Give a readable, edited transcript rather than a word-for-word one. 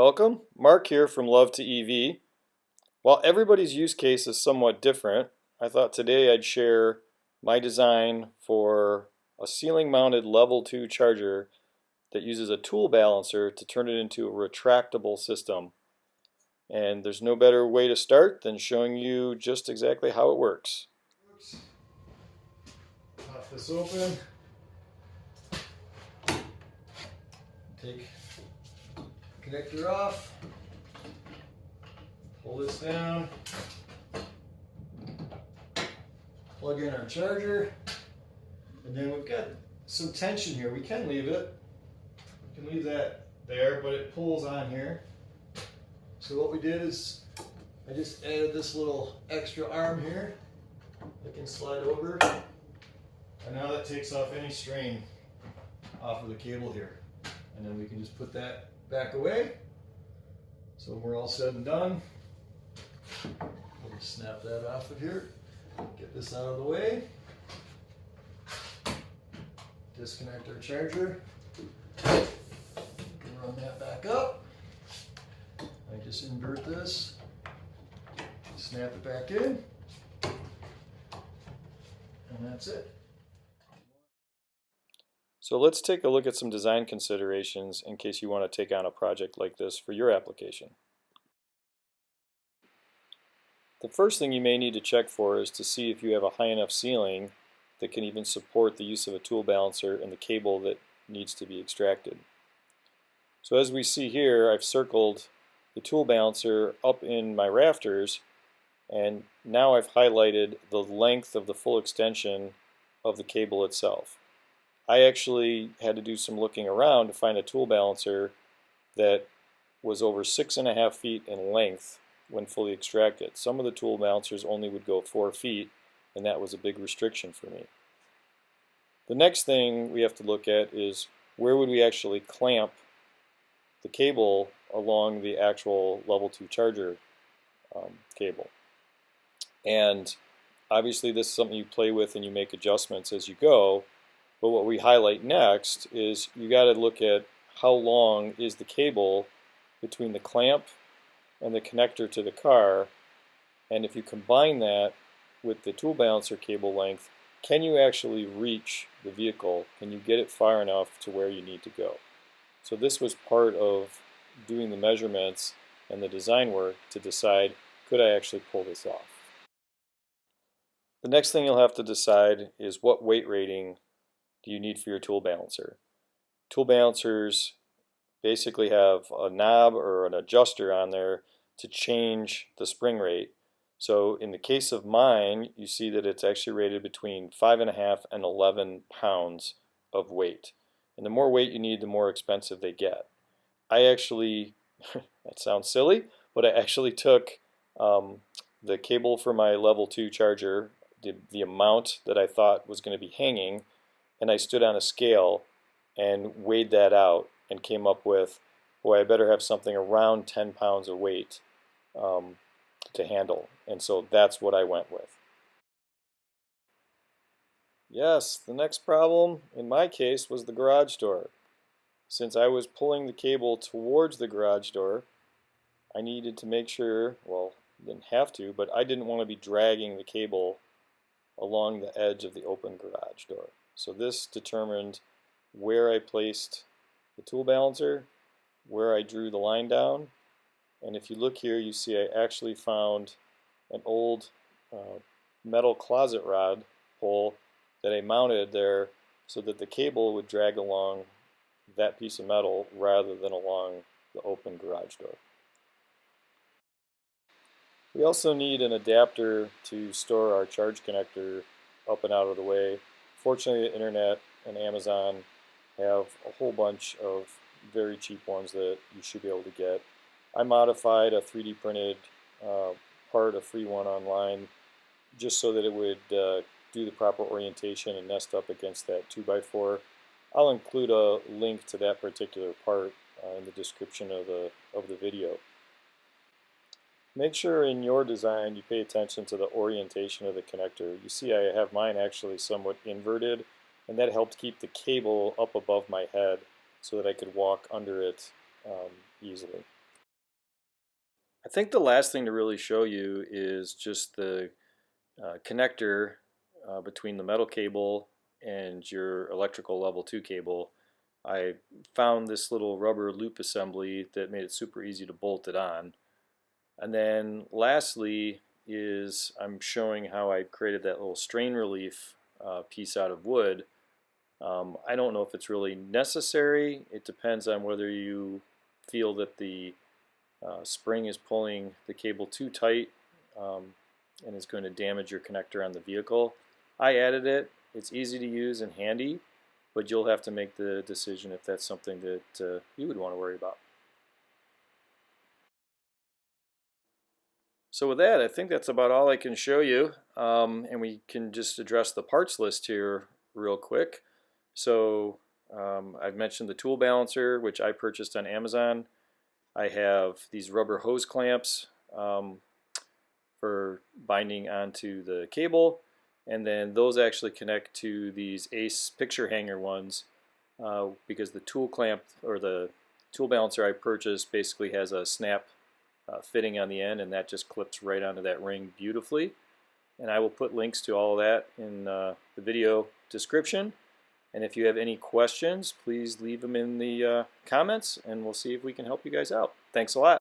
Welcome, Mark here from Love2EV. While everybody's use case is somewhat different, I thought today I'd share my design for a ceiling mounted level 2 charger that uses a tool balancer to turn it into a retractable system. And there's no better way to start than showing you just exactly how it works. Oops. Pop this open. Take the connector off. Pull this down. Plug in our charger. And then we've got some tension here. We can leave it. We can leave that there, but it pulls on here. So what we did is I just added this little extra arm here that can slide over. And now that takes off any strain off of the cable here. And then we can just put that back away. So when we're all said and done, we'll just snap that off of here. Get this out of the way. Disconnect our charger. Run that back up. I just invert this. Snap it back in. And that's it. So let's take a look at some design considerations in case you want to take on a project like this for your application. The first thing you may need to check for is to see if you have a high enough ceiling that can even support the use of a tool balancer and the cable that needs to be extracted. So as we see here, I've circled the tool balancer up in my rafters, and now I've highlighted the length of the full extension of the cable itself. I actually had to do some looking around to find a tool balancer that was over 6.5 feet in length when fully extracted. Some of the tool balancers only would go 4 feet, and that was a big restriction for me. The next thing we have to look at is where would we actually clamp the cable along the actual level 2 charger cable. And obviously this is something you play with and you make adjustments as you go. But what we highlight next is you got to look at how long is the cable between the clamp and the connector to the car, and if you combine that with the tool balancer cable length, can you actually reach the vehicle? Can you get it far enough to where you need to go? So this was part of doing the measurements and the design work to decide, could I actually pull this off? The next thing you'll have to decide is what weight rating do you need for your tool balancer. Tool balancers basically have a knob or an adjuster on there to change the spring rate. So in the case of mine, you see that it's actually rated between 5.5 and 11 pounds of weight. And the more weight you need, the more expensive they get. I actually, that sounds silly, but I actually took the cable for my level 2 charger, the amount that I thought was going to be hanging, and I stood on a scale and weighed that out and came up with, boy, I better have something around 10 pounds of weight to handle. And so that's what I went with. Yes, the next problem in my case was the garage door. Since I was pulling the cable towards the garage door, I needed to make sure, well, didn't have to, but I didn't want to be dragging the cable along the edge of the open garage door. So this determined where I placed the tool balancer, where I drew the line down, and if you look here, you see I actually found an old metal closet rod pole that I mounted there so that the cable would drag along that piece of metal rather than along the open garage door. We also need an adapter to store our charge connector up and out of the way. Fortunately, the internet and Amazon have a whole bunch of very cheap ones that you should be able to get. I modified a 3D printed part, a free one online, just so that it would do the proper orientation and nest up against that 2x4. I'll include a link to that particular part in the description of the video. Make sure in your design you pay attention to the orientation of the connector. You see I have mine actually somewhat inverted, and that helped keep the cable up above my head so that I could walk under it easily. I think the last thing to really show you is just the connector between the metal cable and your electrical level 2 cable. I found this little rubber loop assembly that made it super easy to bolt it on. And then lastly is I'm showing how I created that little strain relief piece out of wood. I don't know if it's really necessary. It depends on whether you feel that the spring is pulling the cable too tight and is going to damage your connector on the vehicle. I added it. It's easy to use and handy, but you'll have to make the decision if that's something that you would want to worry about. So with that, I think that's about all I can show you, and we can just address the parts list here real quick. So I've mentioned the tool balancer, which I purchased on Amazon. I have these rubber hose clamps for binding onto the cable, and then those actually connect to these Ace picture hanger ones because the tool clamp or the tool balancer I purchased basically has a snap fitting on the end, and that just clips right onto that ring beautifully. And I will put links to all of that in the video description. And if you have any questions, please leave them in the comments, and we'll see if we can help you guys out. Thanks a lot.